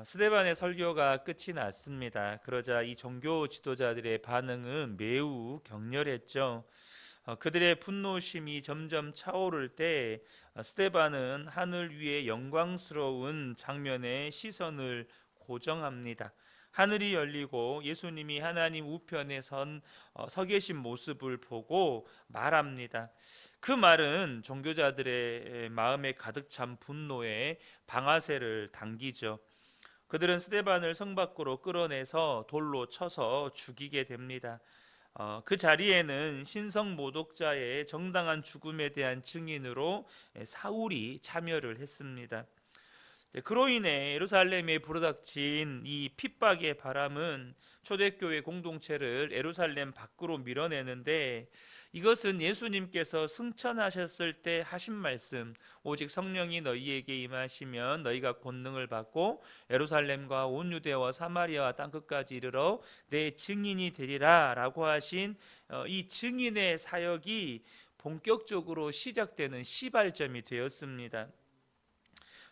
스데반의 설교가 끝이 났습니다. 그러자 이 종교 지도자들의 반응은 매우 격렬했죠. 그들의 분노심이 점점 차오를 때 스데반은 하늘 위의 영광스러운 장면에 시선을 고정합니다. 하늘이 열리고 예수님이 하나님 우편에 서 계신 모습을 보고 말합니다. 그 말은 종교자들의 마음에 가득 찬 분노에 방아쇠를 당기죠. 그들은 스데반을 성 밖으로 끌어내서 돌로 쳐서 죽이게 됩니다. 그 자리에는 신성 모독자의 정당한 죽음에 대한 증인으로 사울이 참여를 했습니다. 그로 인해 예루살렘에 불어닥친 이 핍박의 바람은 초대교회 공동체를 예루살렘 밖으로 밀어내는데, 이것은 예수님께서 승천하셨을 때 하신 말씀, 오직 성령이 너희에게 임하시면 너희가 권능을 받고 예루살렘과 온 유대와 사마리아와 땅끝까지 이르러 내 증인이 되리라 라고 하신 이 증인의 사역이 본격적으로 시작되는 시발점이 되었습니다.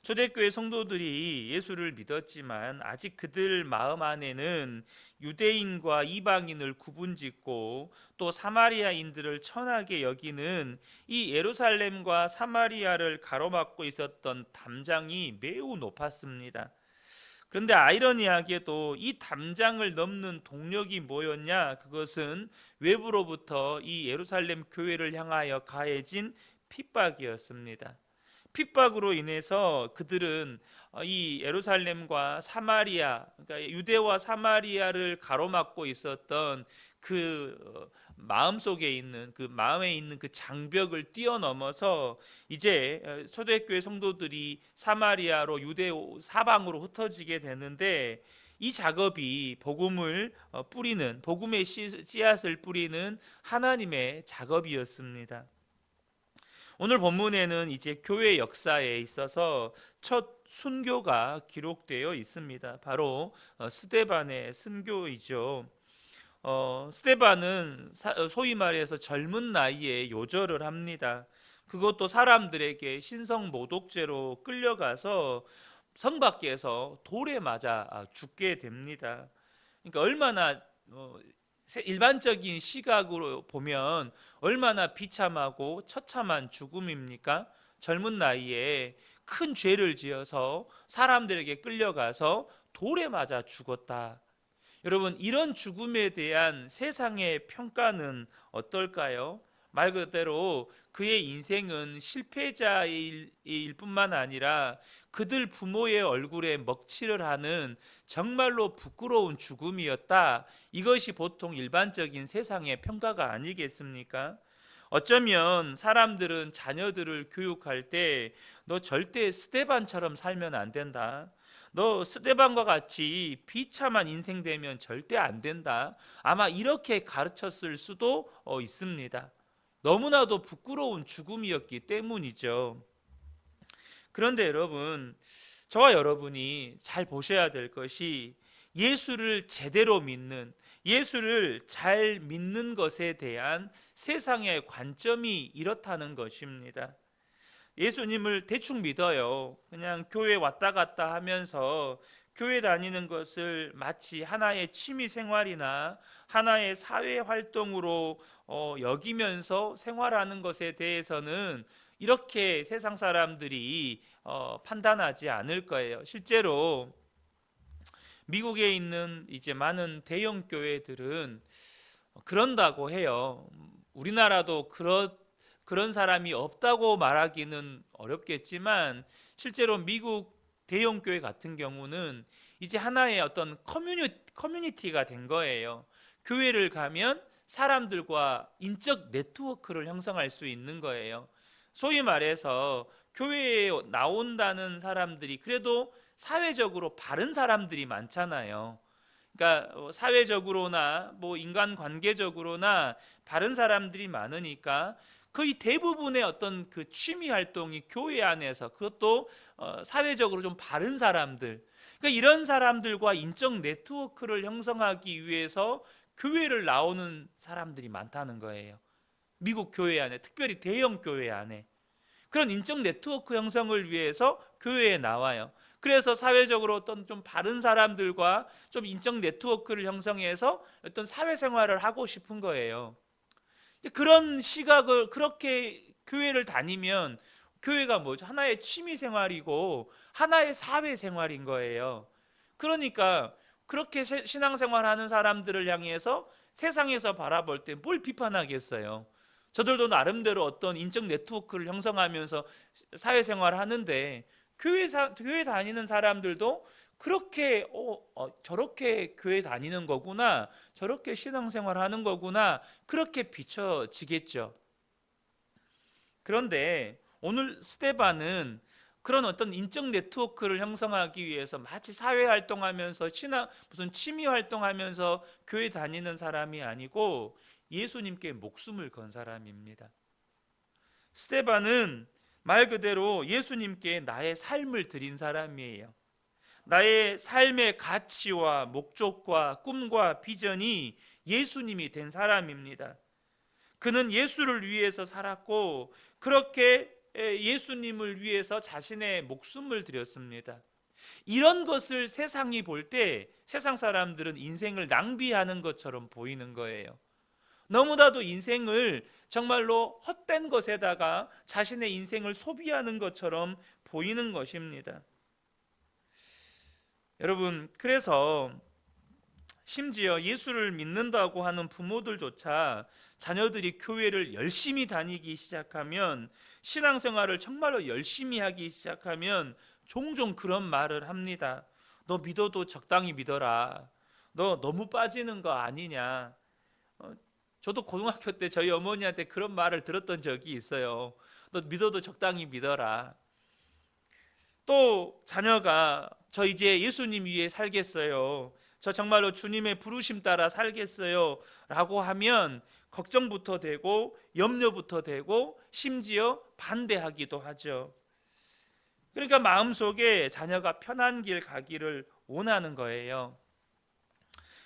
초대교회 성도들이 예수를 믿었지만 아직 그들 마음 안에는 유대인과 이방인을 구분짓고 또 사마리아인들을 천하게 여기는 이 예루살렘과 사마리아를 가로막고 있었던 담장이 매우 높았습니다. 그런데 아이러니하게도 이 담장을 넘는 동력이 뭐였냐? 그것은 외부로부터 이 예루살렘 교회를 향하여 가해진 핍박이었습니다. 핍박으로 인해서 그들은 이 예루살렘과 사마리아, 그러니까 유대와 사마리아를 가로막고 있었던 그 마음속에 있는 그 마음에 있는 그 장벽을 뛰어넘어서 이제 초대교회 성도들이 사마리아로 유대 사방으로 흩어지게 되는데, 이 작업이 복음을 뿌리는, 복음의 씨앗을 뿌리는 하나님의 작업이었습니다. 오늘 본문에는 이제 교회 역사에 있어서 첫 순교가 기록되어 있습니다. 바로 스데반의 순교이죠. 스데반은 소위 말해서 젊은 나이에 요절을 합니다. 그것도 사람들에게 신성 모독죄로 끌려가서 성 밖에서 돌에 맞아 죽게 됩니다. 그러니까 얼마나 일반적인 시각으로 보면 얼마나 비참하고 처참한 죽음입니까? 젊은 나이에 큰 죄를 지어서 사람들에게 끌려가서 돌에 맞아 죽었다. 여러분, 이런 죽음에 대한 세상의 평가는 어떨까요? 말 그대로 그의 인생은 실패자일 뿐만 아니라 그들 부모의 얼굴에 먹칠을 하는 정말로 부끄러운 죽음이었다. 이것이 보통 일반적인 세상의 평가가 아니겠습니까? 어쩌면 사람들은 자녀들을 교육할 때 너 절대 스데반처럼 살면 안 된다. 너 스데반과 같이 비참한 인생 되면 절대 안 된다. 아마 이렇게 가르쳤을 수도 있습니다. 너무나도 부끄러운 죽음이었기 때문이죠. 그런데 여러분, 저와 여러분이 잘 보셔야 될 것이 예수를 제대로 믿는, 예수를 잘 믿는 것에 대한 세상의 관점이 이렇다는 것입니다. 예수님을 대충 믿어요. 그냥 교회 왔다 갔다 하면서 교회 다니는 것을 마치 하나의 취미 생활이나 하나의 사회 활동으로 여기면서 생활하는 것에 대해서는 이렇게 세상 사람들이 판단하지 않을 거예요. 실제로 미국에 있는 이제 많은 대형 교회들은 그런다고 해요. 우리나라도 그런 사람이 없다고 말하기는 어렵겠지만, 실제로 미국 대형 교회 같은 경우는 이제 하나의 어떤 커뮤니티가 된 거예요. 교회를 가면 사람들과 인적 네트워크를 형성할 수 있는 거예요. 소위 말해서 교회에 나온다는 사람들이 그래도 사회적으로 바른 사람들이 많잖아요. 그러니까 사회적으로나 뭐 인간관계적으로나 바른 사람들이 많으니까 거의 대부분의 어떤 그 취미 활동이 교회 안에서, 그것도 사회적으로 좀 바른 사람들, 그러니까 이런 사람들과 인적 네트워크를 형성하기 위해서 교회를 나오는 사람들이 많다는 거예요. 미국 교회 안에, 특별히 대형 교회 안에 그런 인적 네트워크 형성을 위해서 교회에 나와요. 그래서 사회적으로 어떤 좀 바른 사람들과 좀 인적 네트워크를 형성해서 어떤 사회생활을 하고 싶은 거예요. 그런 시각을, 그렇게 교회를 다니면 교회가 뭐죠? 하나의 취미 생활이고 하나의 사회 생활인 거예요. 그러니까 그렇게 신앙생활하는 사람들을 향해서 세상에서 바라볼 때 뭘 비판하겠어요? 저들도 나름대로 어떤 인적 네트워크를 형성하면서 사회생활을 하는데 교회 다니는 사람들도 그렇게 저렇게 교회 다니는 거구나, 저렇게 신앙생활 하는 거구나, 그렇게 비춰지겠죠. 그런데 오늘 스데반은 그런 어떤 인적 네트워크를 형성하기 위해서 마치 사회 활동하면서 무슨 취미 활동하면서 교회 다니는 사람이 아니고 예수님께 목숨을 건 사람입니다. 스데반은 말 그대로 예수님께 나의 삶을 드린 사람이에요. 나의 삶의 가치와 목적과 꿈과 비전이 예수님이 된 사람입니다. 그는 예수를 위해서 살았고 그렇게 예수님을 위해서 자신의 목숨을 드렸습니다. 이런 것을 세상이 볼 때 세상 사람들은 인생을 낭비하는 것처럼 보이는 거예요. 너무나도 인생을 정말로 헛된 것에다가 자신의 인생을 소비하는 것처럼 보이는 것입니다. 여러분, 그래서 심지어 예수를 믿는다고 하는 부모들조차 자녀들이 교회를 열심히 다니기 시작하면, 신앙생활을 정말로 열심히 하기 시작하면 종종 그런 말을 합니다. 너 믿어도 적당히 믿어라. 너 너무 빠지는 거 아니냐. 저도 고등학교 때 저희 어머니한테 그런 말을 들었던 적이 있어요. 너 믿어도 적당히 믿어라. 또 자녀가 저 이제 예수님 위해 살겠어요, 저 정말로 주님의 부르심 따라 살겠어요 라고 하면 걱정부터 되고 염려부터 되고 심지어 반대하기도 하죠. 그러니까 마음속에 자녀가 편한 길 가기를 원하는 거예요.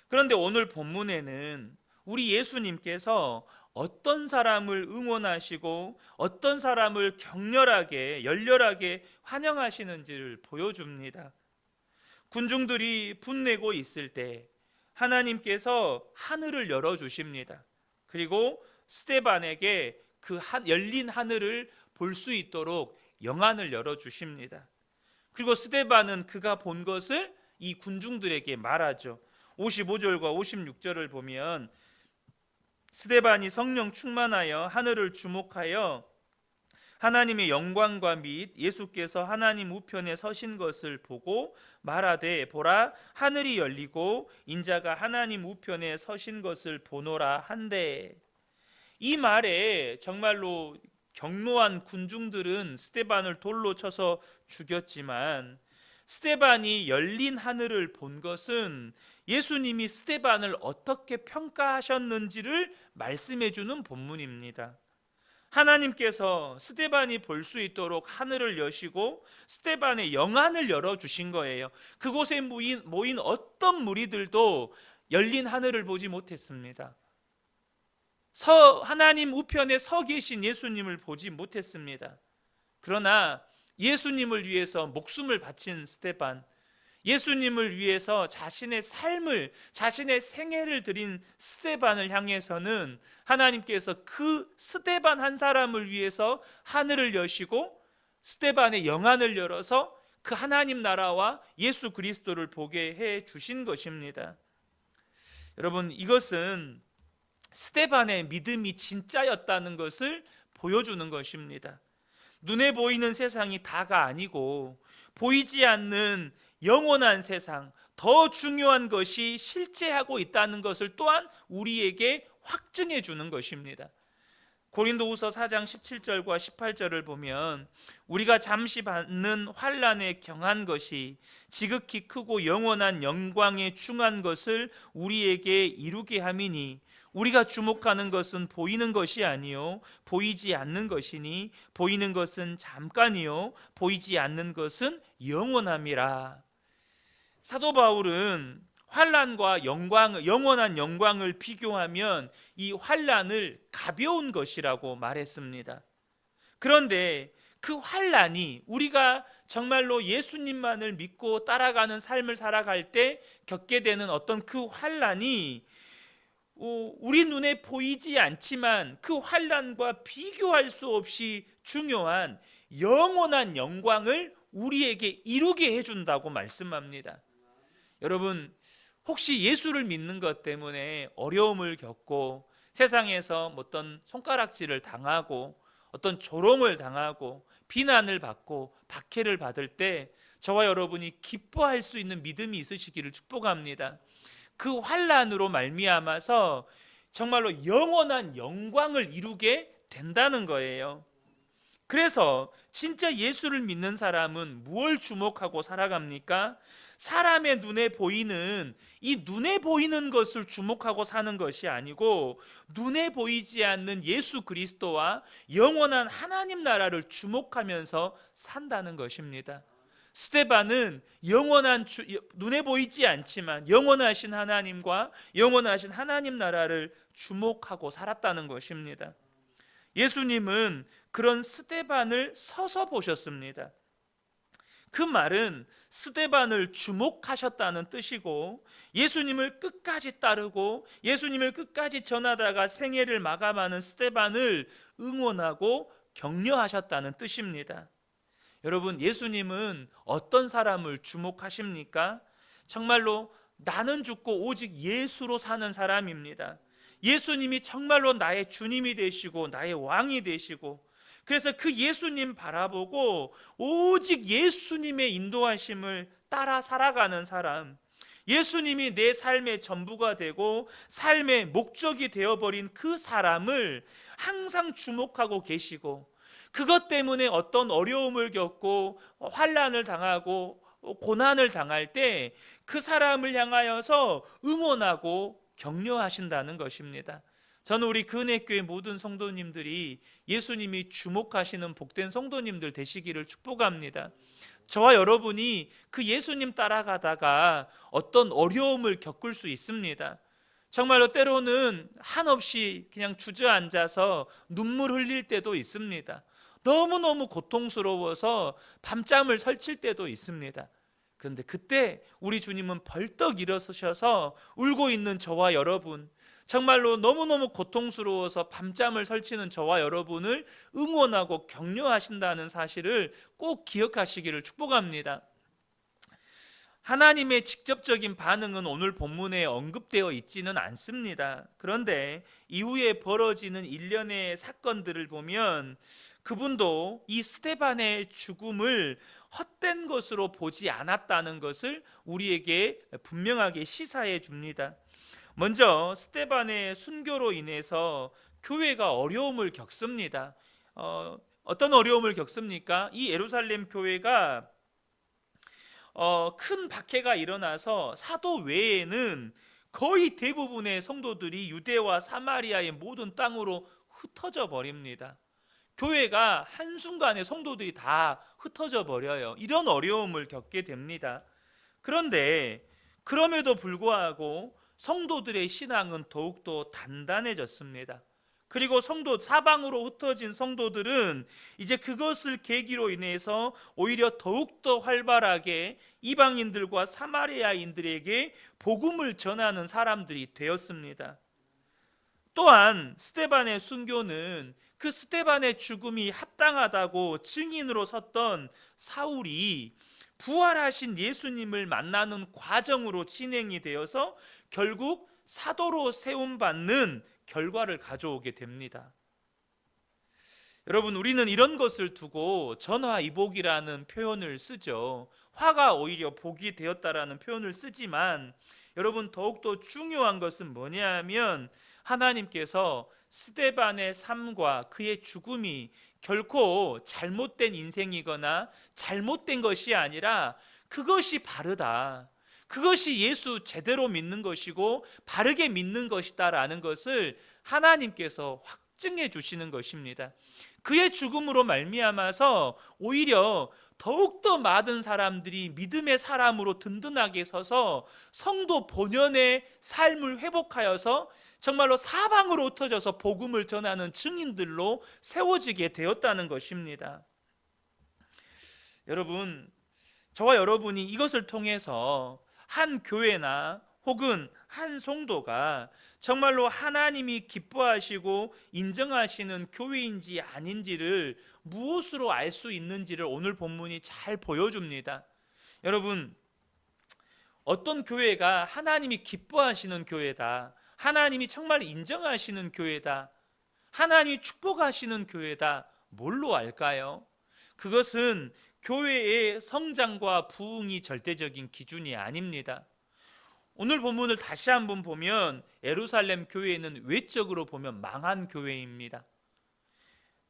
그런데 오늘 본문에는 우리 예수님께서 어떤 사람을 응원하시고 어떤 사람을 격렬하게 열렬하게 환영하시는지를 보여줍니다. 군중들이 분내고 있을 때 하나님께서 하늘을 열어주십니다. 그리고 스데반에게 그 열린 하늘을 볼 수 있도록 영안을 열어주십니다. 그리고 스데반은 그가 본 것을 이 군중들에게 말하죠. 55절과 56절을 보면 스데반이 성령 충만하여 하늘을 주목하여 하나님의 영광과 및 예수께서 하나님 우편에 서신 것을 보고 말하되, 보라, 하늘이 열리고 인자가 하나님 우편에 서신 것을 보노라 한데, 이 말에 정말로 격노한 군중들은 스데반을 돌로 쳐서 죽였지만 스데반이 열린 하늘을 본 것은 예수님이 스데반을 어떻게 평가하셨는지를 말씀해 주는 본문입니다. 하나님께서 스데반이 볼 수 있도록 하늘을 여시고 스데반의 영안을 열어주신 거예요. 그곳에 모인 어떤 무리들도 열린 하늘을 보지 못했습니다. 하나님 우편에 서 계신 예수님을 보지 못했습니다. 그러나 예수님을 위해서 목숨을 바친 스데반, 예수님을 위해서 자신의 삶을, 자신의 생애를 드린 스데반을 향해서는 하나님께서 그 스데반 한 사람을 위해서 하늘을 여시고 스데반의 영안을 열어서 그 하나님 나라와 예수 그리스도를 보게 해 주신 것입니다. 여러분, 이것은 스데반의 믿음이 진짜였다는 것을 보여주는 것입니다. 눈에 보이는 세상이 다가 아니고 보이지 않는 영원한 세상, 더 중요한 것이 실제하고 있다는 것을 또한 우리에게 확증해 주는 것입니다. 고린도후서 4장 17절과 18절을 보면 우리가 잠시 받는 환난에 경한 것이 지극히 크고 영원한 영광에 충한 것을 우리에게 이루게 함이니, 우리가 주목하는 것은 보이는 것이 아니요 보이지 않는 것이니, 보이는 것은 잠깐이요 보이지 않는 것은 영원함이라. 사도 바울은 환난과 영원한 영광을 비교하면 이 환난을 가벼운 것이라고 말했습니다. 그런데 그 환난이 우리가 정말로 예수님만을 믿고 따라가는 삶을 살아갈 때 겪게 되는 어떤 그 환난이 우리 눈에 보이지 않지만 그 환난과 비교할 수 없이 중요한 영원한 영광을 우리에게 이루게 해준다고 말씀합니다. 여러분, 혹시 예수를 믿는 것 때문에 어려움을 겪고 세상에서 어떤 손가락질을 당하고 어떤 조롱을 당하고 비난을 받고 박해를 받을 때 저와 여러분이 기뻐할 수 있는 믿음이 있으시기를 축복합니다. 그 환난으로 말미암아서 정말로 영원한 영광을 이루게 된다는 거예요. 그래서 진짜 예수를 믿는 사람은 무엇을 주목하고 살아갑니까? 사람의 눈에 보이는 이 눈에 보이는 것을 주목하고 사는 것이 아니고 눈에 보이지 않는 예수 그리스도와 영원한 하나님 나라를 주목하면서 산다는 것입니다. 스데반은 눈에 보이지 않지만 영원하신 하나님과 영원하신 하나님 나라를 주목하고 살았다는 것입니다. 예수님은 그런 스데반을 서서 보셨습니다. 그 말은 스데반을 주목하셨다는 뜻이고 예수님을 끝까지 따르고 예수님을 끝까지 전하다가 생애를 마감하는 스데반을 응원하고 격려하셨다는 뜻입니다. 여러분, 예수님은 어떤 사람을 주목하십니까? 정말로 나는 죽고 오직 예수로 사는 사람입니다. 예수님이 정말로 나의 주님이 되시고 나의 왕이 되시고 그래서 그 예수님 바라보고 오직 예수님의 인도하심을 따라 살아가는 사람, 예수님이 내 삶의 전부가 되고 삶의 목적이 되어버린 그 사람을 항상 주목하고 계시고 그것 때문에 어떤 어려움을 겪고 환난을 당하고 고난을 당할 때 그 사람을 향하여서 응원하고 격려하신다는 것입니다. 저는 우리 근혜교회 모든 성도님들이 예수님이 주목하시는 복된 성도님들 되시기를 축복합니다. 저와 여러분이 그 예수님 따라가다가 어떤 어려움을 겪을 수 있습니다. 정말로 때로는 한없이 그냥 주저앉아서 눈물 흘릴 때도 있습니다. 너무너무 고통스러워서 밤잠을 설칠 때도 있습니다. 그런데 그때 우리 주님은 벌떡 일어서셔서 울고 있는 저와 여러분, 정말로 너무너무 고통스러워서 밤잠을 설치는 저와 여러분을 응원하고 격려하신다는 사실을 꼭 기억하시기를 축복합니다. 하나님의 직접적인 반응은 오늘 본문에 언급되어 있지는 않습니다. 그런데 이후에 벌어지는 일련의 사건들을 보면 그분도 이 스데반의 죽음을 헛된 것으로 보지 않았다는 것을 우리에게 분명하게 시사해 줍니다. 먼저 스데반의 순교로 인해서 교회가 어려움을 겪습니다. 어떤 어려움을 겪습니까? 이 예루살렘 교회가 큰 박해가 일어나서 사도 외에는 거의 대부분의 성도들이 유대와 사마리아의 모든 땅으로 흩어져 버립니다. 교회가 한순간에 성도들이 다 흩어져 버려요. 이런 어려움을 겪게 됩니다. 그런데 그럼에도 불구하고 성도들의 신앙은 더욱더 단단해졌습니다. 그리고 사방으로 흩어진 성도들은 이제 그것을 계기로 인해서 오히려 더욱더 활발하게 이방인들과 사마리아인들에게 복음을 전하는 사람들이 되었습니다. 또한 스데반의 순교는 그 스데반의 죽음이 합당하다고 증인으로 섰던 사울이 부활하신 예수님을 만나는 과정으로 진행이 되어서 결국 사도로 세움받는 결과를 가져오게 됩니다. 여러분, 우리는 이런 것을 두고 전화이복이라는 표현을 쓰죠. 화가 오히려 복이 되었다라는 표현을 쓰지만 여러분, 더욱더 중요한 것은 뭐냐 하면 하나님께서 스데반의 삶과 그의 죽음이 결코 잘못된 인생이거나 잘못된 것이 아니라 그것이 바르다, 그것이 예수 제대로 믿는 것이고 바르게 믿는 것이다라는 것을 하나님께서 확증해 주시는 것입니다. 그의 죽음으로 말미암아서 오히려 더욱더 많은 사람들이 믿음의 사람으로 든든하게 서서 성도 본연의 삶을 회복하여서 정말로 사방으로 흩어져서 복음을 전하는 증인들로 세워지게 되었다는 것입니다. 여러분, 저와 여러분이 이것을 통해서 한 교회나 혹은 한 성도가 정말로 하나님이 기뻐하시고 인정하시는 교회인지 아닌지를 무엇으로 알 수 있는지를 오늘 본문이 잘 보여줍니다. 여러분, 어떤 교회가 하나님이 기뻐하시는 교회다, 하나님이 정말 인정하시는 교회다, 하나님이 축복하시는 교회다, 뭘로 알까요? 그것은 교회의 성장과 부흥이 절대적인 기준이 아닙니다. 오늘 본문을 다시 한번 보면 예루살렘 교회는 외적으로 보면 망한 교회입니다.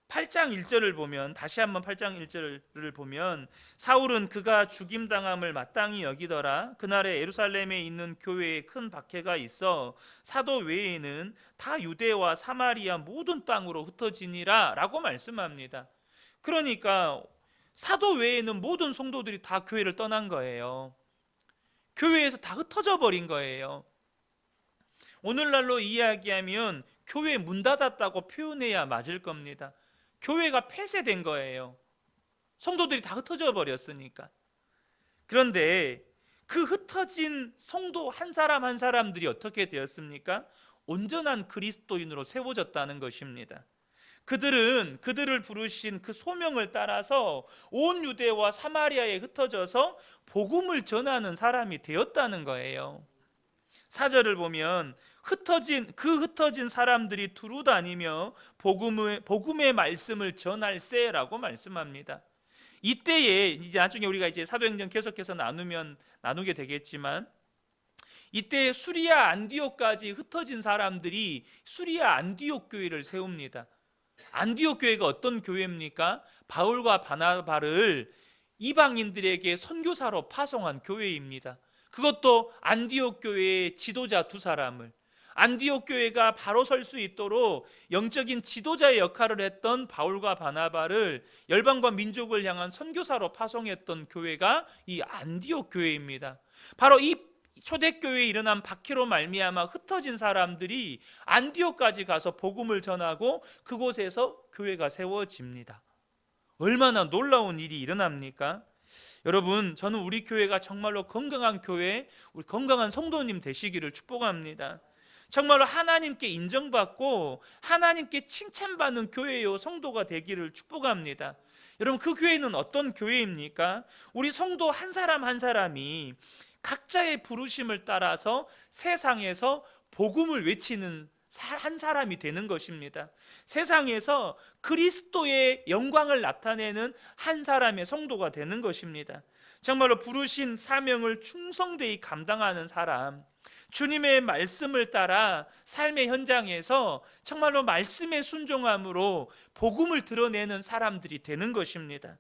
8장 1절을 보면, 다시 한번 8장 1절을 보면, 사울은 그가 죽임당함을 마땅히 여기더라. 그날에 예루살렘에 있는 교회에 큰 박해가 있어 사도 외에는 다 유대와 사마리아 모든 땅으로 흩어지니라 라고 말씀합니다. 그러니까 사도 외에는 모든 성도들이 다 교회를 떠난 거예요. 교회에서 다 흩어져 버린 거예요. 오늘날로 이야기하면 교회 문 닫았다고 표현해야 맞을 겁니다. 교회가 폐쇄된 거예요. 성도들이 다 흩어져 버렸으니까. 그런데 그 흩어진 성도 한 사람 한 사람들이 어떻게 되었습니까? 온전한 그리스도인으로 세워졌다는 것입니다. 그들은 그들을 부르신 그 소명을 따라서 온 유대와 사마리아에 흩어져서 복음을 전하는 사람이 되었다는 거예요. 4절을 보면 흩어진 사람들이 두루 다니며 복음의 말씀을 전할세라고 말씀합니다. 이때에 이제 나중에 우리가 이제 사도행전 계속해서 나누게 되겠지만, 이때 수리아 안디옥까지 흩어진 사람들이 수리아 안디옥 교회를 세웁니다. 안디옥 교회가 어떤 교회입니까? 바울과 바나바를 이방인들에게 선교사로 파송한 교회입니다. 그것도 안디옥 교회의 지도자 두 사람을, 안디옥 교회가 바로 설 수 있도록 영적인 지도자의 역할을 했던 바울과 바나바를 열방과 민족을 향한 선교사로 파송했던 교회가 이 안디옥 교회입니다. 바로 이 초대교회에 일어난 박해로 말미암아 흩어진 사람들이 안디옥까지 가서 복음을 전하고 그곳에서 교회가 세워집니다. 얼마나 놀라운 일이 일어납니까? 여러분, 저는 우리 교회가 정말로 건강한 교회, 우리 건강한 성도님 되시기를 축복합니다. 정말로 하나님께 인정받고 하나님께 칭찬받는 교회요 성도가 되기를 축복합니다. 여러분, 그 교회는 어떤 교회입니까? 우리 성도 한 사람 한 사람이 각자의 부르심을 따라서 세상에서 복음을 외치는 한 사람이 되는 것입니다. 세상에서 그리스도의 영광을 나타내는 한 사람의 성도가 되는 것입니다. 정말로 부르신 사명을 충성되이 감당하는 사람, 주님의 말씀을 따라 삶의 현장에서 정말로 말씀에 순종함으로 복음을 드러내는 사람들이 되는 것입니다.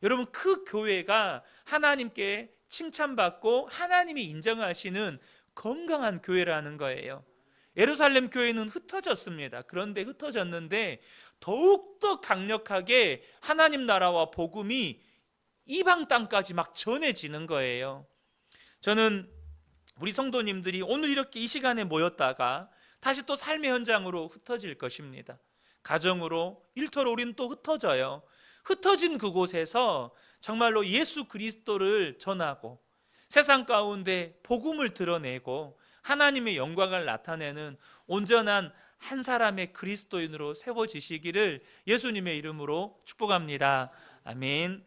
여러분, 그 교회가 하나님께 칭찬받고 하나님이 인정하시는 건강한 교회라는 거예요. 예루살렘 교회는 흩어졌습니다. 그런데 흩어졌는데 더욱더 강력하게 하나님 나라와 복음이 이방 땅까지 막 전해지는 거예요. 저는 우리 성도님들이 오늘 이렇게 이 시간에 모였다가 다시 또 삶의 현장으로 흩어질 것입니다. 가정으로, 일터로 우리는 또 흩어져요. 흩어진 그곳에서 정말로 예수 그리스도를 전하고 세상 가운데 복음을 드러내고 하나님의 영광을 나타내는 온전한 한 사람의 그리스도인으로 세워지시기를 예수님의 이름으로 축복합니다. 아멘.